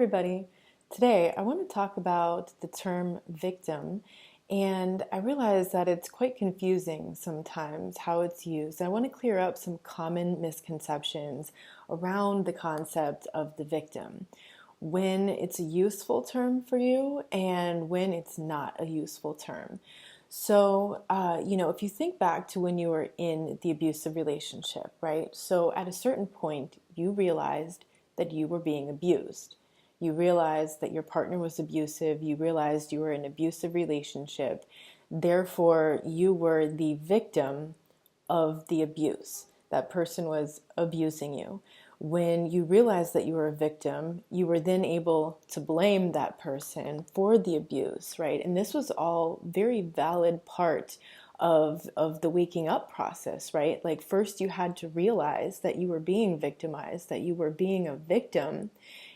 everybody. Today I want to talk about the term victim, and I realize that it's quite confusing sometimes how it's used. I want to clear up some common misconceptions around the concept of the victim, when it's a useful term for you and when it's not a useful term. So, if you think back to when you were in the abusive relationship, right? So at a certain point, you realized that you were being abused. You realized that your partner was abusive. You realized you were in an abusive relationship. Therefore, you were the victim of the abuse. That person was abusing you. When you realized that you were a victim, you were then able to blame that person for the abuse, right? And this was all very valid part of the waking up process, right? Like first you had to realize that you were being victimized, that you were being a victim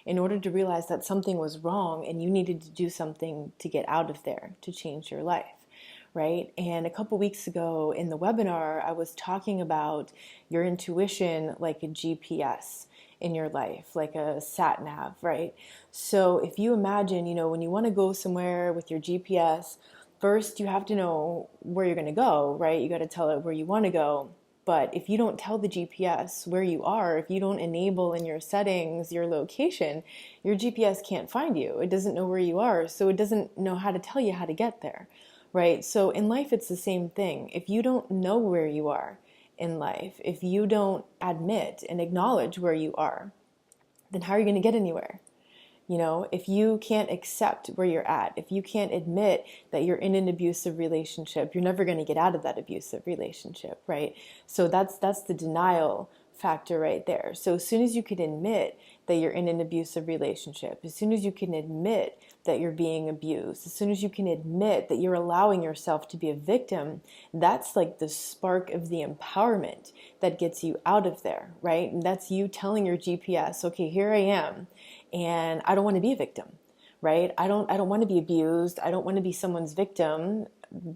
in order to realize that something was wrong and you needed to do something to get out of there, to change your life. Right? And a couple weeks ago in the webinar, I was talking about your intuition like a GPS in your life, like a sat nav, right? So if you imagine, when you want to go somewhere with your GPS, first you have to know where you're going to go, right? You got to tell it where you want to go. But if you don't tell the GPS where you are, if you don't enable in your settings your location, your GPS can't find you. It doesn't know where you are, so it doesn't know how to tell you how to get there. Right? So in life, it's the same thing. If you don't know where you are in life, if you don't admit and acknowledge where you are, then how are you going to get anywhere? If you can't accept where you're at, if you can't admit that you're in an abusive relationship, you're never going to get out of that abusive relationship, right? So that's the denial factor right there. So as soon as you can admit that you're in an abusive relationship, as soon as you can admit that you're being abused, as soon as you can admit that you're allowing yourself to be a victim, that's like the spark of the empowerment that gets you out of there, right? And that's you telling your GPS, okay, here I am, and I don't want to be a victim, right? I don't want to be abused. I don't want to be someone's victim.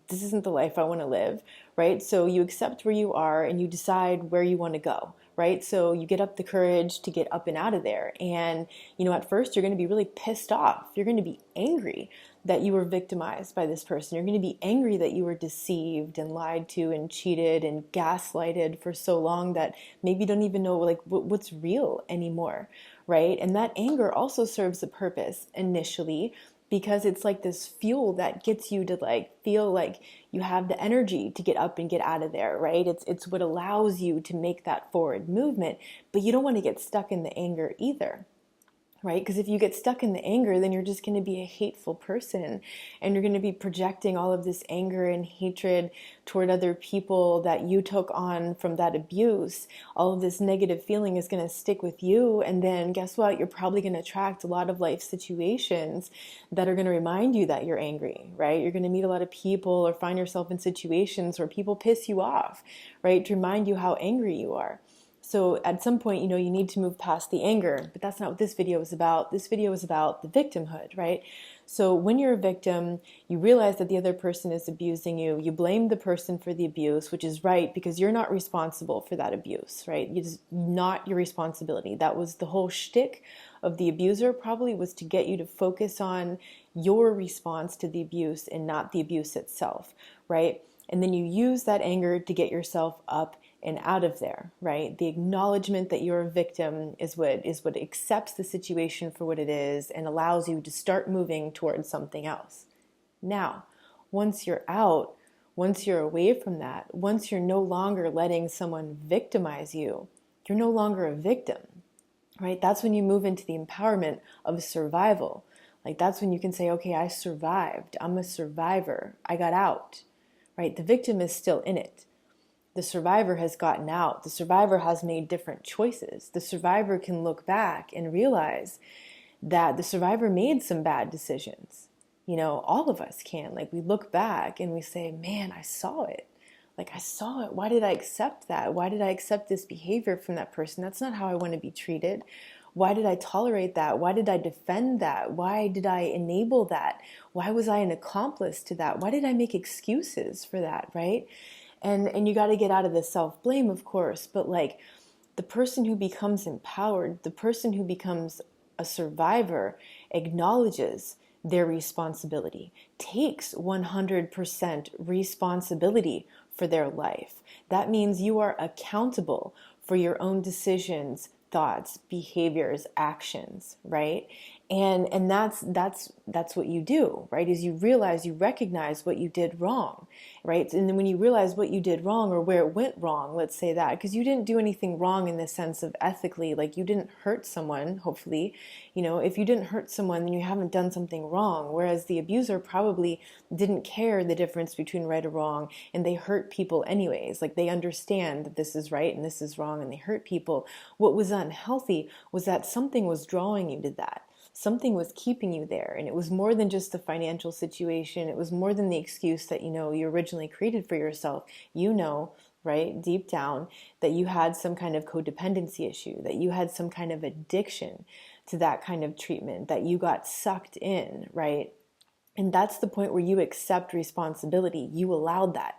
This isn't the life I want to live, right? So you accept where you are and you decide where you want to go, right? So you get up the courage to get up and out of there. And, at first you're going to be really pissed off. You're going to be angry that you were victimized by this person. You're going to be angry that you were deceived and lied to and cheated and gaslighted for so long that maybe you don't even know like what's real anymore, right? And that anger also serves a purpose initially, because it's like this fuel that gets you to like feel like you have the energy to get up and get out of there, right? It's what allows you to make that forward movement, but you don't want to get stuck in the anger either. Right? Because if you get stuck in the anger, then you're just going to be a hateful person, and you're going to be projecting all of this anger and hatred toward other people that you took on from that abuse. All of this negative feeling is going to stick with you, and then guess what? You're probably going to attract a lot of life situations that are going to remind you that you're angry, right? You're going to meet a lot of people or find yourself in situations where people piss you off, right? To remind you how angry you are. So at some point, you need to move past the anger, but that's not what this video is about. This video is about the victimhood, right? So when you're a victim, you realize that the other person is abusing you. You blame the person for the abuse, which is right because you're not responsible for that abuse, right? It's not your responsibility. That was the whole shtick of the abuser, probably was to get you to focus on your response to the abuse and not the abuse itself, right? And then you use that anger to get yourself up and out of there, right? The acknowledgement that you're a victim is what accepts the situation for what it is and allows you to start moving towards something else. Now, once you're out, once you're away from that, once you're no longer letting someone victimize you, you're no longer a victim, right? That's when you move into the empowerment of survival. Like that's when you can say, okay, I survived. I'm a survivor. I got out, right? The victim is still in it. The survivor has gotten out. The survivor has made different choices. The survivor can look back and realize that the survivor made some bad decisions. All of us can. Like we look back and we say, man, I saw it. Like I saw it. Why did I accept that? Why did I accept this behavior from that person? That's not how I want to be treated. Why did I tolerate that? Why did I defend that? Why did I enable that? Why was I an accomplice to that? Why did I make excuses for that, right? And you got to get out of the self-blame, of course, but like the person who becomes empowered, the person who becomes a survivor acknowledges their responsibility, takes 100% responsibility for their life. That means you are accountable for your own decisions, thoughts, behaviors, actions, right? And that's what you do, right? Is you realize, you recognize what you did wrong, right? And then when you realize what you did wrong or where it went wrong, let's say that, because you didn't do anything wrong in the sense of ethically, like you didn't hurt someone, hopefully, if you didn't hurt someone, then you haven't done something wrong. Whereas the abuser probably didn't care the difference between right or wrong, and they hurt people anyways. Like they understand that this is right and this is wrong, and they hurt people. What was unhealthy was that something was drawing you to that. Something was keeping you there, and it was more than just the financial situation. It was more than the excuse that you originally created for yourself. Right, deep down, that you had some kind of codependency issue, that you had some kind of addiction to that kind of treatment, that you got sucked in, right? And that's the point where you accept responsibility. You allowed that.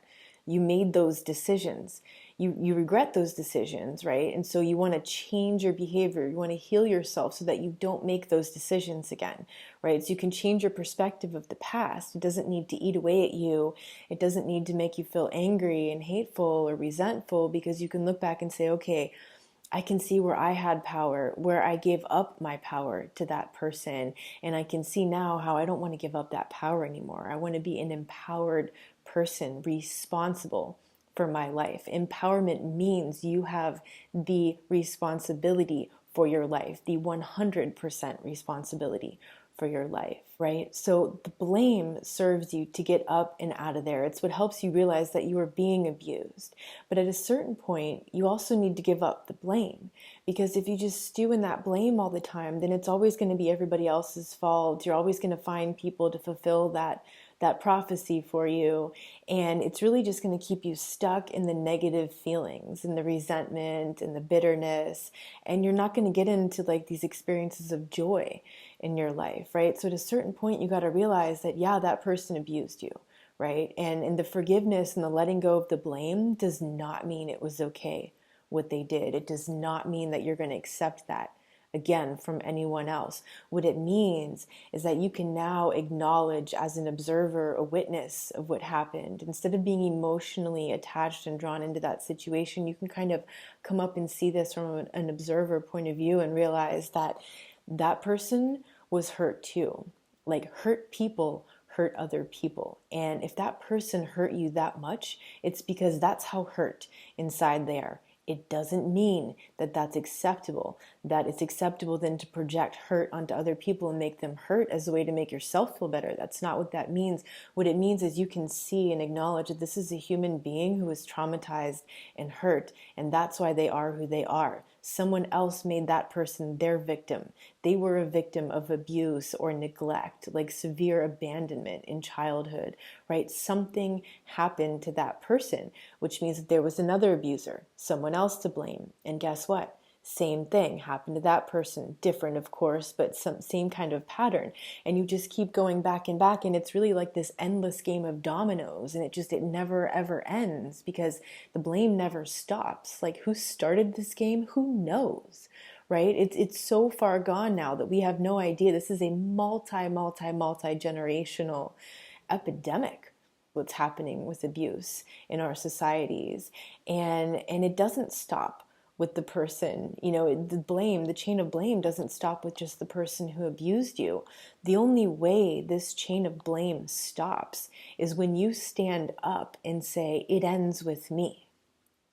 You made those decisions. You regret those decisions, right? And so you want to change your behavior. You want to heal yourself so that you don't make those decisions again, right? So you can change your perspective of the past. It doesn't need to eat away at you. It doesn't need to make you feel angry and hateful or resentful, because you can look back and say, okay, I can see where I had power, where I gave up my power to that person. And I can see now how I don't want to give up that power anymore. I want to be an empowered person, responsible for my life. Empowerment means you have the responsibility for your life, the 100% responsibility for your life, right? So the blame serves you to get up and out of there. It's what helps you realize that you are being abused. But at a certain point, you also need to give up the blame, because if you just stew in that blame all the time, then it's always going to be everybody else's fault. You're always going to find people to fulfill that prophecy for you, and it's really just going to keep you stuck in the negative feelings and the resentment and the bitterness, and you're not going to get into like these experiences of joy in your life, right? So at a certain point, you got to realize that, yeah, that person abused you, right? And the forgiveness and the letting go of the blame does not mean it was okay what they did. It does not mean that you're going to accept that again from anyone else. What it means is that you can now acknowledge as an observer, a witness of what happened. Instead of being emotionally attached and drawn into that situation, you can kind of come up and see this from an observer point of view and realize that that person was hurt too. Like, hurt people hurt other people. And if that person hurt you that much, it's because that's how hurt inside they are. It doesn't mean that that's acceptable, that it's acceptable then to project hurt onto other people and make them hurt as a way to make yourself feel better. That's not what that means. What it means is you can see and acknowledge that this is a human being who is traumatized and hurt, and that's why they are who they are. Someone else made that person their victim. They were a victim of abuse or neglect, like severe abandonment in childhood, right? Something happened to that person, which means that there was another abuser, someone else to blame. And guess what? Same thing happened to that person. Different, of course, but same kind of pattern. And you just keep going back and back, and it's really like this endless game of dominoes, and it never ever ends, because the blame never stops. Like, who started this game? Who knows? Right? It's so far gone now that we have no idea. This is a multi-generational epidemic, what's happening with abuse in our societies. And it doesn't stop with the person. The chain of blame doesn't stop with just the person who abused you. The only way this chain of blame stops is when you stand up and say, it ends with me.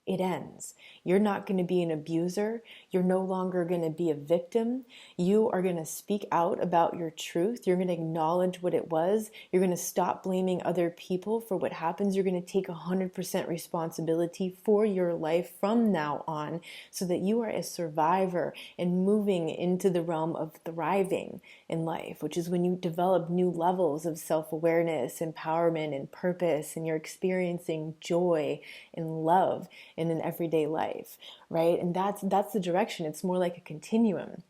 It ends. You're not going to be an abuser. You're no longer going to be a victim. You are going to speak out about your truth. You're going to acknowledge what it was. You're going to stop blaming other people for what happens. You're going to take 100% responsibility for your life from now on, so that you are a survivor and moving into the realm of thriving in life, which is when you develop new levels of self-awareness, empowerment, and purpose, and you're experiencing joy and love in an everyday life, right? And that's the direction. It's more like a continuum.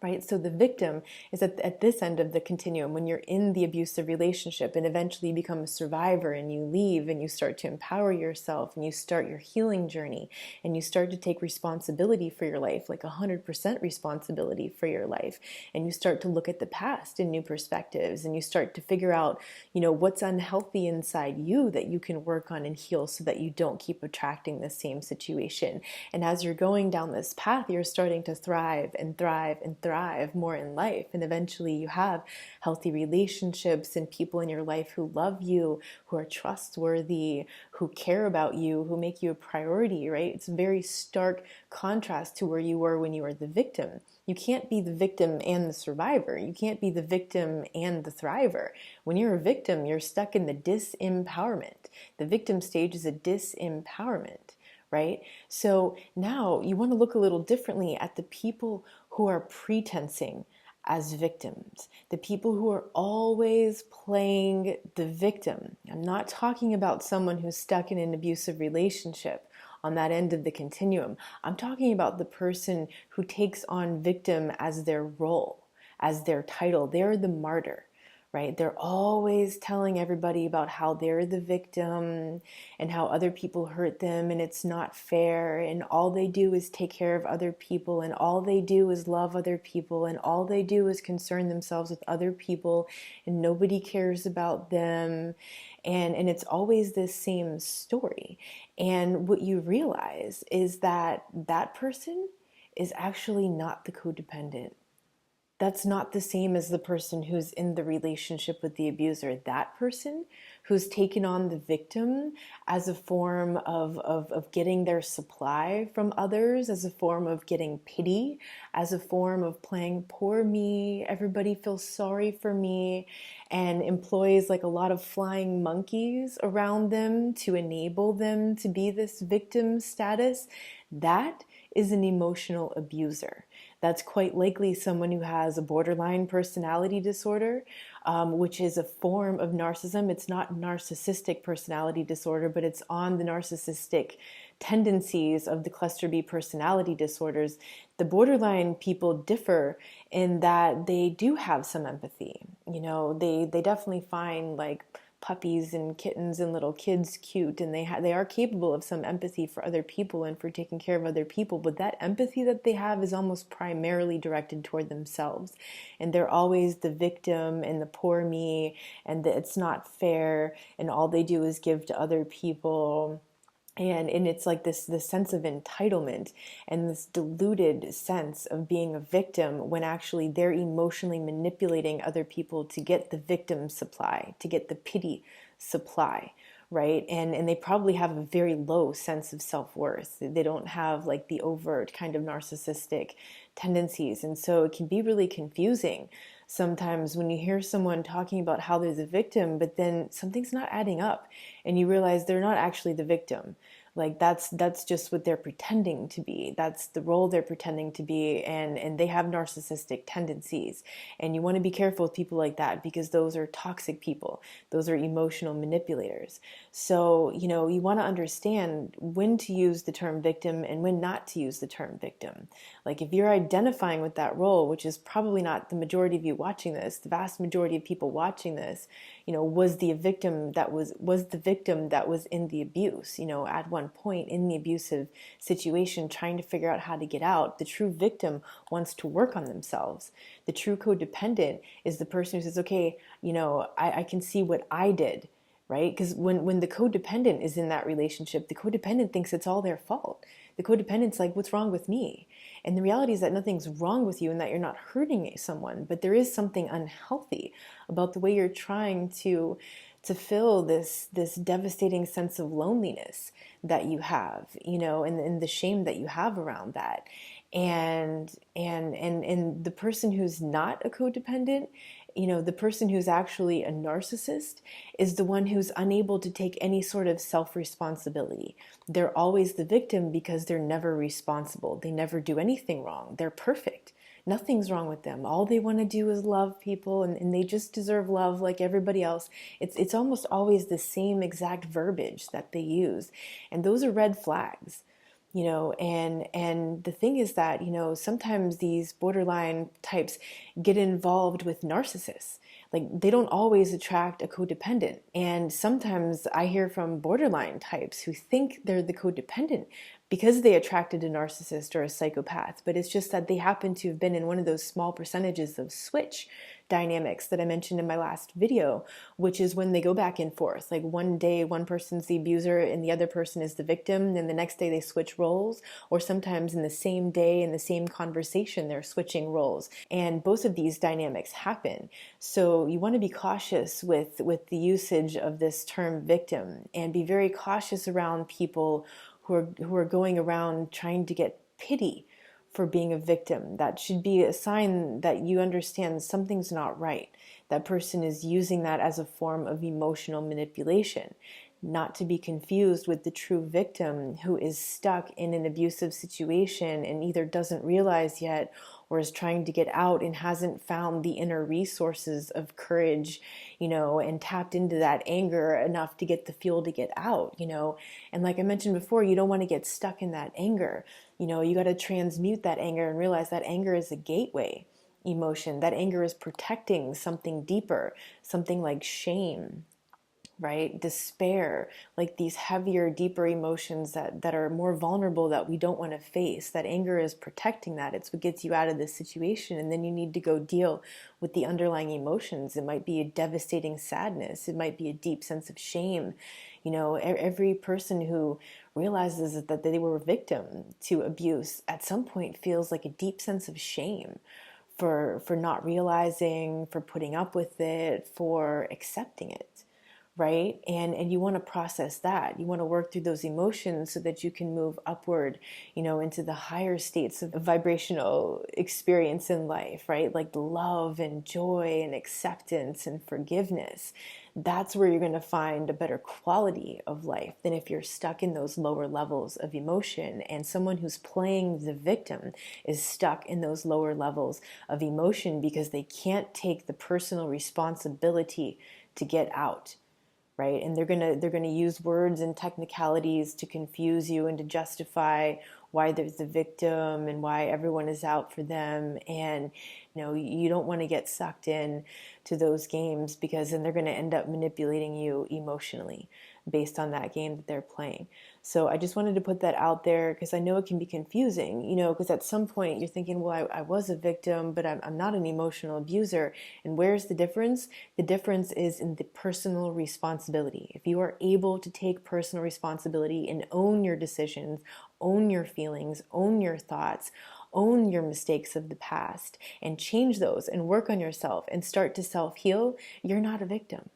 right? So the victim is at this end of the continuum when you're in the abusive relationship, and eventually you become a survivor and you leave and you start to empower yourself and you start your healing journey and you start to take responsibility for your life, like 100% responsibility for your life. And you start to look at the past in new perspectives, and you start to figure out, what's unhealthy inside you that you can work on and heal so that you don't keep attracting the same situation. And as you're going down this path, you're starting to thrive and thrive and thrive more in life. And eventually you have healthy relationships and people in your life who love you, who are trustworthy, who care about you, who make you a priority, right? It's a very stark contrast to where you were when you were the victim. You can't be the victim and the survivor. You can't be the victim and the thriver. When you're a victim, you're stuck in the disempowerment. The victim stage is a disempowerment, right? So now you want to look a little differently at the people who are pretensing as victims, the people who are always playing the victim. I'm not talking about someone who's stuck in an abusive relationship on that end of the continuum. I'm talking about the person who takes on victim as their role, as their title. They're the martyr, right? They're always telling everybody about how they're the victim and how other people hurt them and it's not fair, and all they do is take care of other people, and all they do is love other people, and all they do is concern themselves with other people, and nobody cares about them. And it's always this same story. And what you realize is that that person is actually not the codependent. That's not the same as the person who's in the relationship with the abuser. That person who's taken on the victim as a form of getting their supply from others, as a form of getting pity, as a form of playing poor me, everybody feels sorry for me, and employs like a lot of flying monkeys around them to enable them to be this victim status, that is an emotional abuser. That's quite likely someone who has a borderline personality disorder, which is a form of narcissism. It's not narcissistic personality disorder, but it's on the narcissistic tendencies of the cluster B personality disorders. The borderline people differ in that they do have some empathy. They definitely find like puppies and kittens and little kids cute, and they are capable of some empathy for other people and for taking care of other people, but that empathy that they have is almost primarily directed toward themselves, and they're always the victim and the poor me, and it's not fair, and all they do is give to other people. And it's like this sense of entitlement and this diluted sense of being a victim when actually they're emotionally manipulating other people to get the victim supply, to get the pity supply, right? And they probably have a very low sense of self-worth. They don't have like the overt kind of narcissistic tendencies. And so it can be really confusing sometimes when you hear someone talking about how they're the victim, but then something's not adding up and you realize they're not actually the victim. Like that's just what they're pretending to be. That's the role they're pretending to be, and they have narcissistic tendencies. And you want to be careful with people like that because those are toxic people. Those are emotional manipulators. So, you want to understand when to use the term victim and when not to use the term victim. Like if you're identifying with that role, which is probably not the majority of you watching this, the vast majority of people watching this, was the victim that was in the abuse, at one point in the abusive situation, trying to figure out how to get out. The true victim wants to work on themselves. The true codependent is the person who says, okay, I can see what I did, right? Because when the codependent is in that relationship, the codependent thinks it's all their fault. The codependent's like, what's wrong with me? And the reality is that nothing's wrong with you and that you're not hurting someone, but there is something unhealthy about the way you're trying to fill this devastating sense of loneliness that you have, and the shame that you have around that. And the person who's not a codependent, the person who's actually a narcissist is the one who's unable to take any sort of self-responsibility. They're always the victim because they're never responsible. They never do anything wrong. They're perfect. Nothing's wrong with them. All they want to do is love people, and they just deserve love like everybody else. It's almost always the same exact verbiage that they use. And those are red flags. And the thing is that, sometimes these borderline types get involved with narcissists. Like, they don't always attract a codependent. And sometimes I hear from borderline types who think they're the codependent because they attracted a narcissist or a psychopath, but it's just that they happen to have been in one of those small percentages of switch dynamics that I mentioned in my last video, which is when they go back and forth. Like, one day one person's the abuser and the other person is the victim, and the next day they switch roles, or sometimes in the same day, in the same conversation, they're switching roles. And both of these dynamics happen. So you want to be cautious with the usage of this term victim, and be very cautious around people who are going around trying to get pity for being a victim. That should be a sign that you understand something's not right. That person is using that as a form of emotional manipulation, not to be confused with the true victim who is stuck in an abusive situation and either doesn't realize yet or is trying to get out and hasn't found the inner resources of courage, and tapped into that anger enough to get the fuel to get out, And like I mentioned before, you don't want to get stuck in that anger. You got to transmute that anger and realize that anger is a gateway emotion. That anger is protecting something deeper, something like shame, right? Despair, like these heavier, deeper emotions that are more vulnerable that we don't want to face. That anger is protecting that. It's what gets you out of this situation. And then you need to go deal with the underlying emotions. It might be a devastating sadness. It might be a deep sense of shame. Every person who realizes that they were a victim to abuse at some point feels like a deep sense of shame for not realizing, for putting up with it, for accepting it. Right? And you want to process that. You want to work through those emotions so that you can move upward, into the higher states of vibrational experience in life, right? Like love and joy and acceptance and forgiveness. That's where you're going to find a better quality of life than if you're stuck in those lower levels of emotion. And someone who's playing the victim is stuck in those lower levels of emotion because they can't take the personal responsibility to get out. Right? And they're gonna use words and technicalities to confuse you and to justify why there's the victim and why everyone is out for them. And you don't want to get sucked in to those games, because then they're going to end up manipulating you emotionally based on that game that they're playing. So I just wanted to put that out there because I know it can be confusing, because at some point you're thinking, well, I was a victim, but I'm not an emotional abuser. And where's the difference? The difference is in the personal responsibility. If you are able to take personal responsibility and own your decisions, own your feelings, own your thoughts, own your mistakes of the past, and change those and work on yourself and start to self-heal, you're not a victim.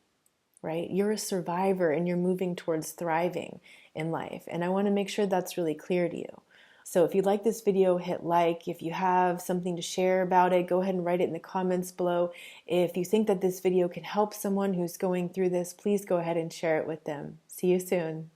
Right? You're a survivor and you're moving towards thriving in life. And I want to make sure that's really clear to you. So if you like this video, hit like. If you have something to share about it, go ahead and write it in the comments below. If you think that this video can help someone who's going through this, please go ahead and share it with them. See you soon.